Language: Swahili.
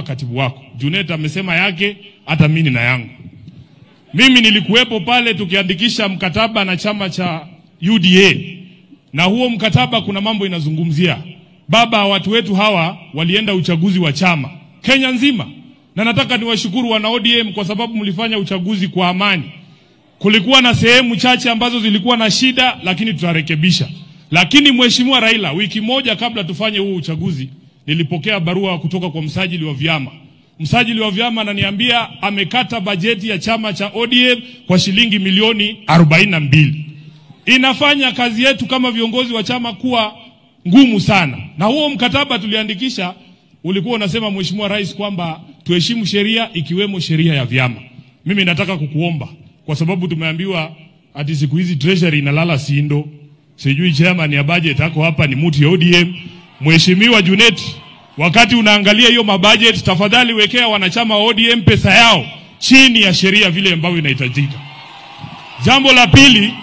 katibu wako. Junet amesema yake, hata mimi na yangu. Mimi nilikuwepo pale tukiandikisha mkataba na chama cha UDA. Na huo mkataba kuna mambo inazungumzia. Baba, watu wetu hawa walienda uchaguzi wa chama Kenya nzima. Na nataka niwashukuru wana ODM kwa sababu mlifanya uchaguzi kwa amani. Kulikuwa na sehemu chache ambazo zilikuwa na shida, lakini tutarekebisha. Lakini Mheshimiwa Raila, wiki moja kabla tufanye huo uchaguzi, nilipokea barua kutoka kwa msajili wa vyama. Msajili wa vyama ananiambia amekata bajeti ya chama cha ODM kwa shilingi milioni 42. Inafanya kazi yetu kama viongozi wa chama kuwa ngumu sana. Na huo mkataba tuliandikisha ulikuwa unasema, Mheshimiwa Rais, kwamba tuheshimu sheria ikiwemo sheria ya vyama. Mimi nataka kukuomba, kwa sababu tumeambiwa ati siku hizi treasury inalala sindo. Sijui chairman ya budget hako hapa ni mtu ya ODM. Mheshimiwa Junet, wakati unaangalia hiyo mabudget, tafadhali wekea wanachama wa ODM pesa yao chini ya sheria vile ambavyo inahitajika. Jambo la pili